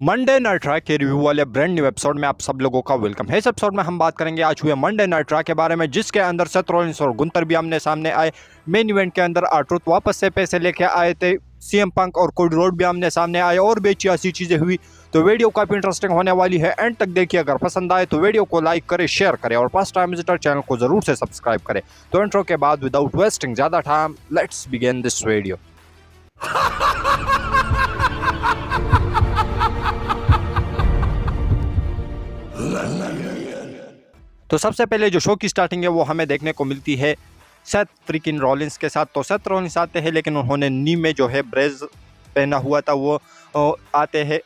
Monday night रा के review वाले ब्रांड न्यू एपिसोड में आप सब लोगों का वेलकम है। इस एपिसोड में हम बात करेंगे आज हुए मंडे नाइट रा के बारे में, जिसके अंदर सेथ रॉलिंस और गुंतर भी आमने सामने आए। मेन इवेंट के अंदर R-Truth वापस से पैसे लेके आए थे। CM पंक और कोडी रोड भी आमने सामने आए और भी अच्छी ऐसी चीजें हुई। तो वीडियो काफी इंटरेस्टिंग होने वाली है, एंड तक देखिए। अगर पसंद आए तो वीडियो को लाइक करें, शेयर करें और फर्स्ट टाइम विजिटर चैनल को जरूर से सब्सक्राइब करें। तो इंट्रो के बाद विदाउट वेस्टिंग ज्यादा time, let's begin this video. तो सबसे पहले जो शो की स्टार्टिंग है वो हमें देखने को मिलती है सेथ फ्रीकिन रॉलिंस के साथ। तो सेथ रॉलिंस आते हैं, लेकिन उन्होंने नी में जो है ब्रेज पहना हुआ था। वो आते हैं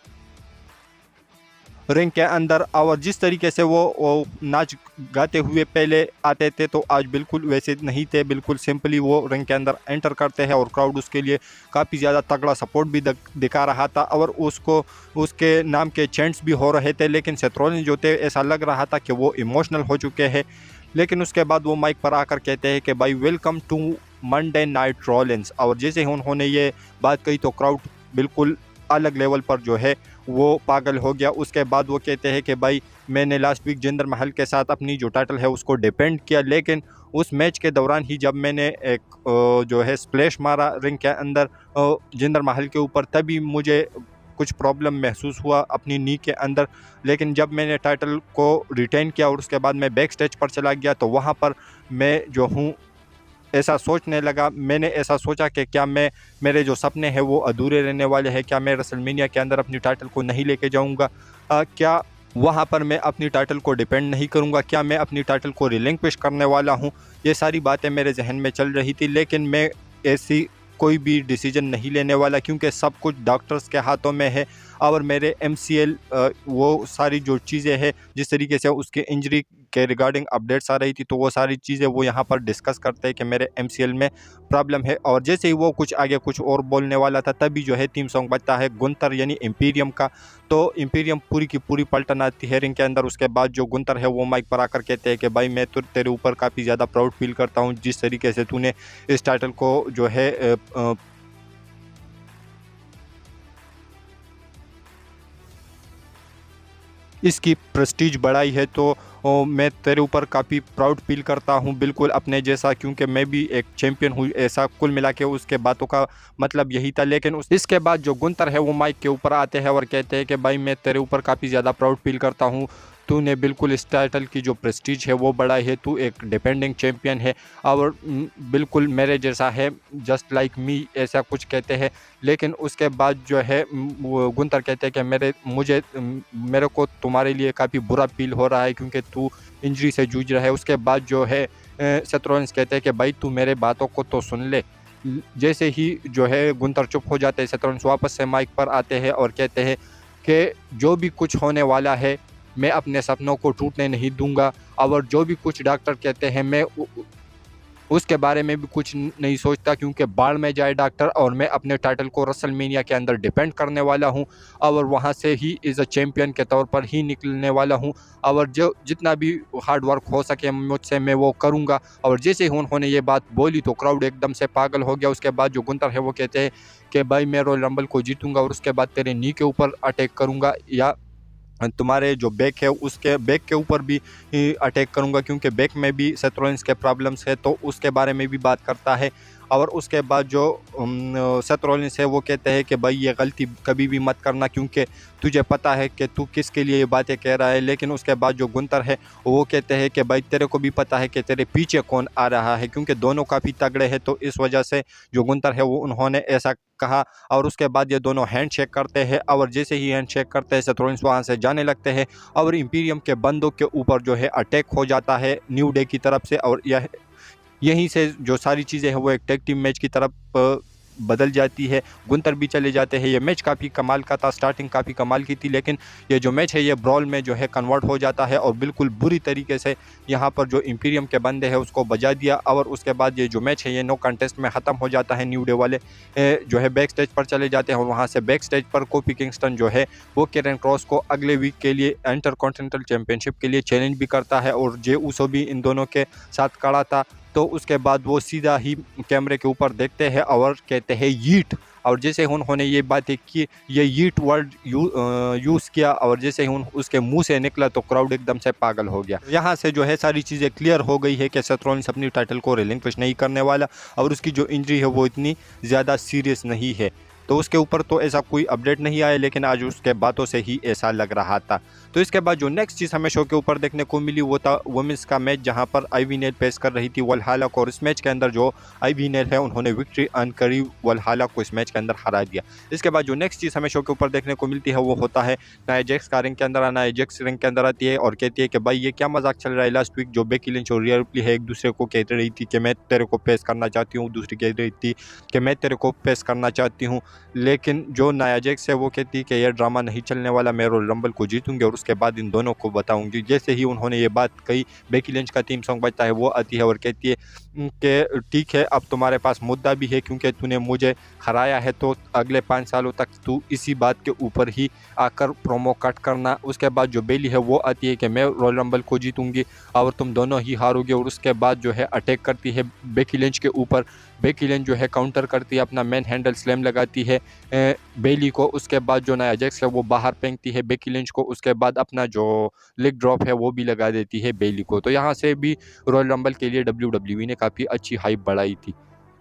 रिंग के अंदर, और जिस तरीके से वो नाच गाते हुए पहले आते थे तो आज बिल्कुल वैसे नहीं थे। बिल्कुल सिंपली वो रिंग के अंदर एंटर करते हैं और क्राउड उसके लिए काफ़ी ज़्यादा तगड़ा सपोर्ट भी दिखा रहा था और उसको उसके नाम के चैंट्स भी हो रहे थे। लेकिन सेथ रॉलिंस जो थे, ऐसा लग रहा था कि वो इमोशनल हो चुके हैं। लेकिन उसके बाद वो माइक पर आकर कहते हैं कि भाई welcome to Monday night Rollins. और जैसे ही उन्होंने ये बात कही तो क्राउड बिल्कुल अलग लेवल पर जो है वो पागल हो गया। उसके बाद वो कहते हैं कि भाई मैंने लास्ट वीक जिंदर महल के साथ अपनी जो टाइटल है उसको डिफेंड किया, लेकिन उस मैच के दौरान ही जब मैंने एक जो है स्प्लैश मारा रिंग के अंदर जिंदर महल के ऊपर, तभी मुझे कुछ प्रॉब्लम महसूस हुआ अपनी नी के अंदर। लेकिन जब मैंने टाइटल को रिटेन किया और उसके बाद मैं बैक स्टेज पर चला गया तो वहाँ पर मैं जो हूँ ऐसा सोचने लगा। मैंने ऐसा सोचा कि क्या मेरे जो सपने हैं वो अधूरे रहने वाले हैं, क्या मैं रेसलमेनिया के अंदर अपनी टाइटल को नहीं लेके जाऊंगा, क्या वहाँ पर मैं अपनी टाइटल को डिपेंड नहीं करूंगा, क्या मैं अपनी टाइटल को रिलिंक्विश करने वाला हूँ। ये सारी बातें मेरे जहन में चल रही थी, लेकिन मैं ऐसी कोई भी डिसीजन नहीं लेने वाला, क्योंकि सब कुछ डॉक्टर्स के हाथों में है। और मेरे MCL वो सारी जो चीज़ें हैं, जिस तरीके से उसके इंजरी के रिगार्डिंग अपडेट्स आ रही थी, तो वो सारी चीज़ें वो यहाँ पर डिस्कस करते हैं कि मेरे MCL में प्रॉब्लम है। और जैसे ही वो कुछ आगे कुछ और बोलने वाला था, तभी जो है थीम सॉन्ग बजता है गुंतर यानी इंपीरियम का। तो इंपीरियम पूरी की पूरी पलटन आती है रिंग के अंदर। उसके बाद जो गुंतर है वो माइक पर आकर कहते हैं कि भाई मैं तो तेरे ऊपर काफ़ी ज़्यादा प्राउड फील करता हूँ, जिस तरीके से तूने इस टाइटल को जो है इसकी प्रेस्टीज बढ़ाई है। तो मैं तेरे ऊपर काफ़ी प्राउड फील करता हूँ, बिल्कुल अपने जैसा, क्योंकि मैं भी एक चैंपियन हूँ। ऐसा कुल मिला के उसके बातों का मतलब यही था। लेकिन इसके बाद जो गुंतर है वो माइक के ऊपर आते हैं और कहते हैं कि भाई मैं तेरे ऊपर काफ़ी ज़्यादा प्राउड फील करता हूँ। तूने बिल्कुल इस टाइटल की जो प्रेस्टीज है वो बढ़ाई है। तू एक डिपेंडिंग चैंपियन है और बिल्कुल मेरे जैसा है, जस्ट लाइक मी, ऐसा कुछ कहते हैं। लेकिन उसके बाद जो है वो गुंतर कहते हैं कि मेरे को तुम्हारे लिए काफ़ी बुरा फील हो रहा है, क्योंकि तू इंजरी से जूझ रहा है। उसके बाद जो है सेथ रॉलिंस कहते हैं कि भाई तू मेरे बातों को तो सुन ले। जैसे ही जो है गुंतर चुप हो जाते हैं, सेथ रॉलिंस वापस से माइक पर आते हैं और कहते हैं कि जो भी कुछ होने वाला है मैं अपने सपनों को टूटने नहीं दूंगा, और जो भी कुछ डॉक्टर कहते हैं मैं उसके बारे में भी कुछ नहीं सोचता, क्योंकि बाढ़ में जाए डॉक्टर, और मैं अपने टाइटल को रेसलमेनिया के अंदर डिफेंड करने वाला हूं और वहां से ही एज अ चैंपियन के तौर पर ही निकलने वाला हूं। और जो जितना भी हार्ड वर्क हो सके मुझसे मैं वो करूंगा। और जैसे ही उन्होंने ये बात बोली तो क्राउड एकदम से पागल हो गया। उसके बाद जो गुंतर है वो कहते हैं कि भाई मैं रॉयल रंबल को जीतूंगा और उसके बाद तेरे नी के ऊपर अटैक करूंगा, या तुम्हारे जो बैक है उसके बैक के ऊपर भी अटैक करूंगा, क्योंकि बैक में भी सेथ रॉलिंस के प्रॉब्लम्स है। तो उसके बारे में भी बात करता है। और उसके बाद जो सेथ रॉलिंस है वो कहते हैं कि भाई ये गलती कभी भी मत करना, क्योंकि तुझे पता है कि तू किसके लिए ये बातें कह रहा है। लेकिन उसके बाद जो गुंतर है वो कहते हैं कि भाई तेरे को भी पता है कि तेरे पीछे कौन आ रहा है, क्योंकि दोनों काफ़ी तगड़े हैं। तो इस वजह से जो गुंतर है वो उन्होंने ऐसा कहा। और उसके बाद ये दोनों हैंड शेक करते हैं, और जैसे ही हैंड शेक करते हैं सेथ रॉलिंस वहाँ से जाने लगते हैं और इंपीरियम के बंदों के ऊपर जो है अटैक हो जाता है न्यू डे की तरफ से। और यहीं से जो सारी चीज़ें हैं वो एक टैग टीम मैच की तरफ बदल जाती है। गुंतर भी चले जाते हैं। ये मैच काफ़ी कमाल का था, स्टार्टिंग काफ़ी कमाल की थी, लेकिन ये जो मैच है ये ब्रॉल में जो है कन्वर्ट हो जाता है और बिल्कुल बुरी तरीके से यहाँ पर जो इंपीरियम के बंदे हैं उसको बजा दिया। और उसके बाद ये जो मैच है ये नो कंटेस्ट में ख़त्म हो जाता है। न्यू डे वाले जो है बैक स्टेज पर चले जाते हैं और वहाँ से बैक स्टेज पर कोफी किंगस्टन जो है वो कैरन क्रॉस को अगले वीक के लिए इंटर कॉन्टिनेंटल चैंपियनशिप के लिए चैलेंज भी करता है, और जे उसो भी इन दोनों के साथ खड़ा था। तो उसके बाद वो सीधा ही कैमरे के ऊपर देखते हैं और कहते हैं यीट, और जैसे ही उन्होंने ये बातें की, ये यीट वर्ड यूज़ किया और जैसे ही उसके मुंह से निकला तो क्राउड एकदम से पागल हो गया। यहाँ से जो है सारी चीज़ें क्लियर हो गई है कि सेथ रॉलिंस अपनी टाइटल को रिलिंक्विश नहीं करने वाला और उसकी जो इंजरी है वो इतनी ज़्यादा सीरियस नहीं है। तो उसके ऊपर तो ऐसा कोई अपडेट नहीं आया, लेकिन आज उसके बातों से ही ऐसा लग रहा था। तो इसके बाद जो नेक्स्ट चीज़ हमें शो के ऊपर देखने को मिली वो था वुमेंस का मैच, जहां पर आइवी नेल पेश कर रही थी वल्हाला को, और इस मैच के अंदर जो आइवी नेल है उन्होंने विक्ट्री अर्न करी, वल्हाला को इस मैच के अंदर हरा दिया। इसके बाद जो नेक्स्ट चीज़ हमें शो के ऊपर देखने को मिलती है वो होता है नाया जैक्स का रिंग के अंदर आना। नाया जैक्स रिंग के अंदर आती है और कहती है कि भाई ये क्या मजाक चल रहा है। लास्ट वीक जो बेकी लिंच और रिया रिप्ली है एक दूसरे को कहते रही थी कि मैं तेरे को पेश करना चाहती हूँ, दूसरी कह रही थी कि मैं तेरे को पेश करना चाहती हूँ, लेकिन जो नाया जैक्स है वो कहती है कि यह ड्रामा नहीं चलने वाला, मैं रॉयल रंबल को जीतूंगी और उसके बाद इन दोनों को बताऊंगी। जैसे ही उन्होंने ये बात कही, बेकी लिंच का थीम सॉन्ग बजता है, वो आती है और कहती है कि ठीक है अब तुम्हारे पास मुद्दा भी है क्योंकि तूने मुझे हराया है, तो अगले 5 सालों तक तू इसी बात के ऊपर ही आकर प्रोमो कट करना। उसके बाद जो बेली है वो आती है कि मैं रॉयल रंबल को जीतूंगी और तुम दोनों ही हारोगे, और उसके बाद जो है अटैक करती है बेकी लिंच के ऊपर। बेकी लिंच जो है काउंटर करती है, अपना मैन हैंडल स्लैम लगाती है बेली को। उसके बाद जो नाया जैक्स है वो बाहर फेंकती है बेकी लिंच को, उसके बाद अपना जो लेग ड्रॉप है वो भी लगा देती है बेली को। तो यहाँ से भी रॉयल रंबल के लिए WWE ने काफ़ी अच्छी हाइप बढ़ाई थी।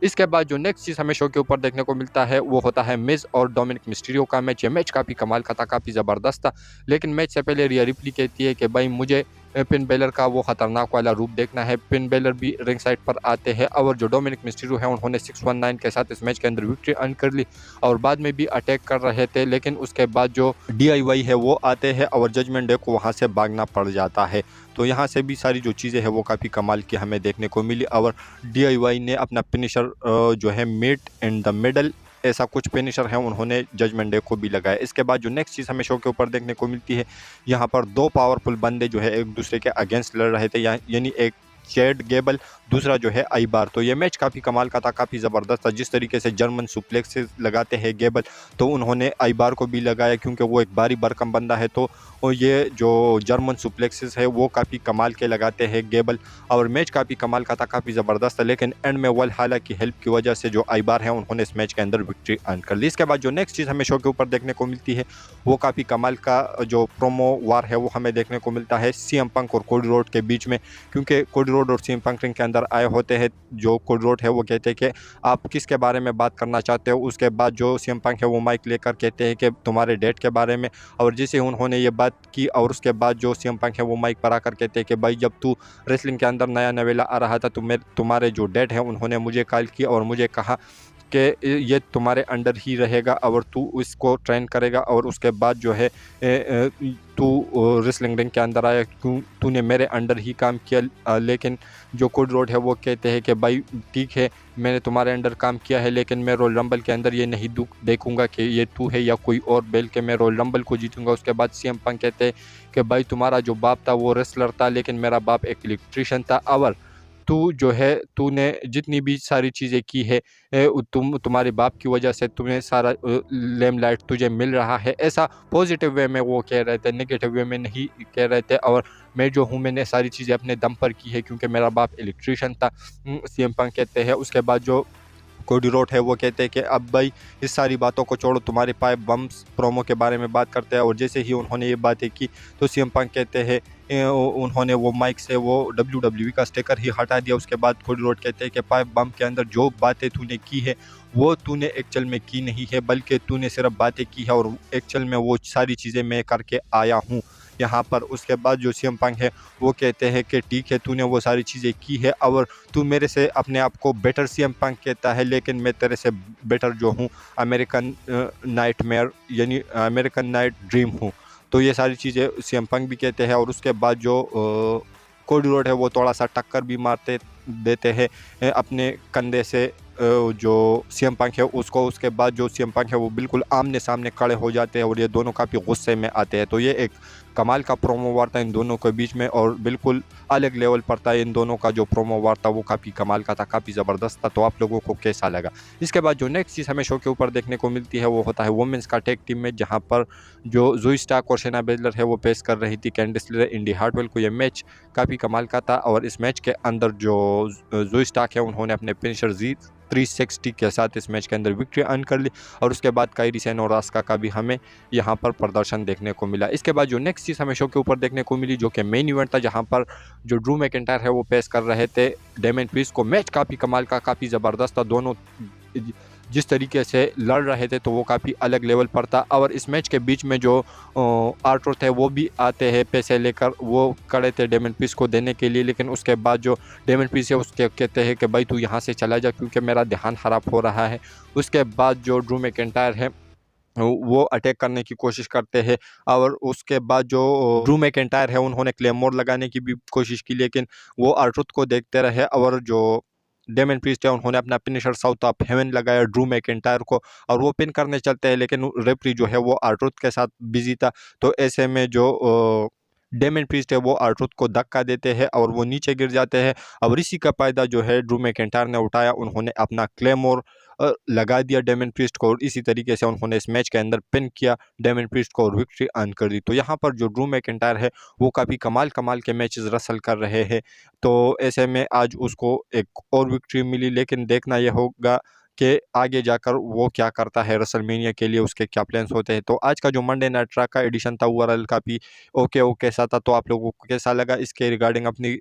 इसके बाद जो नेक्स्ट चीज़ हमें शो के ऊपर देखने को मिलता है वो होता है मिज और डोमिनिक मिस्टीरियो का मैच। ये मैच काफ़ी कमाल का था, काफ़ी ज़बरदस्त था, लेकिन मैच से पहले रिया रिप्ली कहती है कि भाई मुझे पिन बेलर का वो खतरनाक वाला रूप देखना है। पिन बेलर भी रिंग साइड पर आते हैं और जो डोमिनिक मिस्टीरियो है उन्होंने 619 के साथ इस मैच के अंदर विक्ट्री अर्न कर ली और बाद में भी अटैक कर रहे थे, लेकिन उसके बाद जो DIY है वो आते हैं और जजमेंट डे को वहाँ से भागना पड़ जाता है। तो यहाँ से भी सारी जो चीज़ें हैं वो काफ़ी कमाल की हमें देखने को मिली और DIY ने अपना फिनिशर जो है मीट इन द मिडल, ऐसा कुछ फिनिशर है, उन्होंने जजमेंट डे को भी लगाया। इसके बाद जो नेक्स्ट चीज़ हमें शो के ऊपर देखने को मिलती है, यहाँ पर 2 पावरफुल बंदे जो है एक दूसरे के अगेंस्ट लड़ रहे थे, यानी एक चैड गेबल, दूसरा जो है आईबार। तो ये मैच काफ़ी कमाल का था, काफ़ी ज़बरदस्त था। जिस तरीके से जर्मन सुप्लेक्सेस लगाते हैं गेबल, तो उन्होंने आईबार को भी लगाया क्योंकि वो एक भारी भरकम बंदा है। तो ये जो जर्मन सुप्लेक्सेस है वो काफ़ी कमाल के लगाते हैं गेबल, और मैच काफ़ी कमाल का था, काफ़ी ज़बरदस्त था। लेकिन एंड में वल्हाला की हेल्प की वजह से जो आईबार है उन्होंने इस मैच के अंदर विक्ट्री अर्न कर ली। इसके बाद जो नेक्स्ट चीज़ हमें शो के ऊपर देखने को मिलती है वो काफ़ी कमाल का जो प्रोमो वार है वो हमें देखने को मिलता है CM पंक और कोडी रोड के बीच में, क्योंकि कोडी रोड और CM पंक रिंग के अंदर आए होते हैं। जो कोडी रोड है वो कहते हैं कि आप किसके बारे में बात करना चाहते हो। उसके बाद जो CM पंक है वो माइक लेकर कहते हैं कि तुम्हारे डेट के बारे में, और जैसे उन्होंने ये बात की और उसके बाद जो CM पंक है वो माइक पर आकर कहते हैं कि भाई जब तू रेसलिंग के अंदर नया नवेला आ रहा था तो तुम्हारे जो डैड है उन्होंने मुझे कॉल की और मुझे कहा कि ये तुम्हारे अंडर ही रहेगा और तू इसको ट्रेन करेगा, और उसके बाद जो है तू रेसलिंग रिंग के अंदर आया क्यों, तूने मेरे अंडर ही काम किया। लेकिन जो कोडी रोड है वो कहते हैं कि भाई ठीक है मैंने तुम्हारे अंडर काम किया है, लेकिन मैं रॉयल रंबल के अंदर ये नहीं देखूंगा कि ये तू है या कोई और, बल्कि मैं रॉयल रंबल को जीतूंगा। उसके बाद CM पंक कहते हैं कि भाई तुम्हारा जो बाप था वो रेसलर था, लेकिन मेरा बाप एक इलेक्ट्रिशियन था, और तू जो है तूने जितनी भी सारी चीज़ें की है तुम्हारे बाप की वजह से तुम्हें सारा लेमलाइट तुझे मिल रहा है। ऐसा पॉजिटिव वे में वो कह रहे थे, नेगेटिव वे में नहीं कह रहे थे। और मैं जो हूँ मैंने सारी चीज़ें अपने दम पर की है क्योंकि मेरा बाप इलेक्ट्रिशियन था, CM पंक कहते हैं। उसके बाद जो कोडी रोड है वो कहते हैं कि अब भाई इस सारी बातों को छोड़ो, तुम्हारे पाइप बम्स प्रोमो के बारे में बात करते हैं। और जैसे ही उन्होंने ये बातें की तो CM पंक कहते हैं उन्होंने वो माइक से वो WWE का स्टिकर ही हटा दिया। उसके बाद कोडी रोड कहते हैं कि पाइप बम के अंदर जो बातें तूने की है वो तूने एक्चुअल में की नहीं है, बल्कि तूने सिर्फ बातें की है और एक्चुअल में वो सारी चीज़ें मैं करके आया हूँ यहाँ पर। उसके बाद जो CM पंक है वो कहते हैं कि ठीक है तूने वो सारी चीज़ें की है और तू मेरे से अपने आप को बेटर CM पंक कहता है, लेकिन मैं तेरे से बेटर जो हूँ अमेरिकन नाइटमेयर यानी अमेरिकन नाइट ड्रीम हूँ। तो ये सारी चीज़ें CM पंक भी कहते हैं। और उसके बाद जो कोडी रोड है वो थोड़ा सा टक्कर भी मारते देते हैं अपने कंधे से जो CM पंक है उसको। उसके बाद जो CM पंक है वो बिल्कुल आमने सामने खड़े हो जाते हैं और ये दोनों काफ़ी गुस्से में आते हैं। तो ये एक कमाल का प्रोमो वार था इन दोनों के बीच में और बिल्कुल अलग लेवल पर था। इन दोनों का जो प्रोमो वार था वो काफ़ी कमाल का था, काफ़ी ज़बरदस्त था। तो आप लोगों को कैसा लगा? इसके बाद जो नेक्स्ट चीज़ हमें शो के ऊपर देखने को मिलती है वो होता है वुमेन्स का टैग टीम में, जहाँ पर जो जोई स्टार्क और शेना बेजलर है वो पेश कर रही थी कैंडिस लेरे, इंडी हार्टवेल को। ये मैच काफ़ी कमाल का था और इस मैच के अंदर जो जोई स्टार्क है उन्होंने अपने फिनिशर 360 के साथ इस मैच के अंदर विक्ट्री अर्न कर ली। और उसके बाद कायरी सेन और आस्का का भी हमें यहाँ पर प्रदर्शन देखने को मिला। इसके बाद जो नेक्स्ट चीज़ हमें शो के ऊपर देखने को मिली, जो कि मेन इवेंट था, जहाँ पर जो ड्रू मैकिंटायर है वो पेश कर रहे थे डेमियन प्रीस्ट को। मैच काफ़ी कमाल का, काफ़ी ज़बरदस्त था। दोनों जिस तरीके से लड़ रहे थे तो वो काफ़ी अलग लेवल पर था। और इस मैच के बीच में जो आर्ट्रुथ है वो भी आते हैं पैसे लेकर, वो खड़े थे डेमियन प्रीस्ट को देने के लिए। लेकिन उसके बाद जो डेमियन प्रीस्ट है उसके कहते हैं कि भाई तू यहाँ से चला जा क्योंकि मेरा ध्यान खराब हो रहा है। उसके बाद जो ड्रू मैकिंटायर है वो अटैक करने की कोशिश करते हैं। और उसके बाद जो ड्रू मैकिंटायर है उन्होंने क्लेमोर लगाने की भी कोशिश की, लेकिन वो आर्ट्रुथ को देखते रहे। और जो डेमियन प्रीस्ट है उन्होंने अपना फिनिशर साउथ ऑफ हेवन लगाया ड्रू मैकिंटायर को, और वो पिन करने चलते हैं, लेकिन रेफरी जो है वो आर्ट्रुथ के साथ बिजी था। तो ऐसे में जो डेमियन प्रीस्ट है वो आर्ट्रुथ को धक्का देते हैं और वो नीचे गिर जाते हैं। और इसी का फायदा जो है ड्रू मैकिंटायर ने उठाया, उन्होंने अपना क्लेमोर लगा दिया डेमियन प्रीस्ट को, और इसी तरीके से उन्होंने इस मैच के अंदर पिन किया डेमियन प्रीस्ट को और विक्ट्री अर्न कर दी। तो यहाँ पर जो ड्रू मैकिंटायर है वो काफ़ी कमाल के मैचेस रसल कर रहे हैं। तो ऐसे में आज उसको एक और विक्ट्री मिली, लेकिन देखना यह होगा कि आगे जाकर वो क्या करता है, रेसलमेनिया के लिए उसके क्या प्लान्स होते हैं। तो आज का जो मंडे नाइट रॉ का एडिशन था ओवरऑल काफ़ी ओके सा था। तो आप लोगों को कैसा लगा, इसके रिगार्डिंग अपनी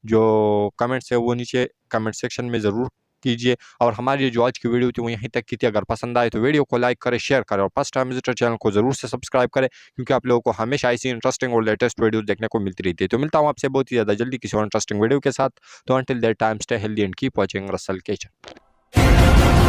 जो कमेंट्स है वो नीचे कमेंट सेक्शन में ज़रूर कीजिए। और हमारी जो आज की वीडियो थी वो यहीं तक की थी। अगर पसंद आए तो वीडियो को लाइक करें, शेयर करें, और फर्स्ट टाइम विजिटर चैनल को जरूर से सब्सक्राइब करें, क्योंकि आप लोगों को हमेशा ऐसी इंटरेस्टिंग और लेटेस्ट वीडियो देखने को मिलती रहती है। तो मिलता हूँ आपसे बहुत ही ज़्यादा जल्दी किसी और इंटरेस्टिंग वीडियो के साथ। तो until that time stay healthy and keep watching Russell kitchen.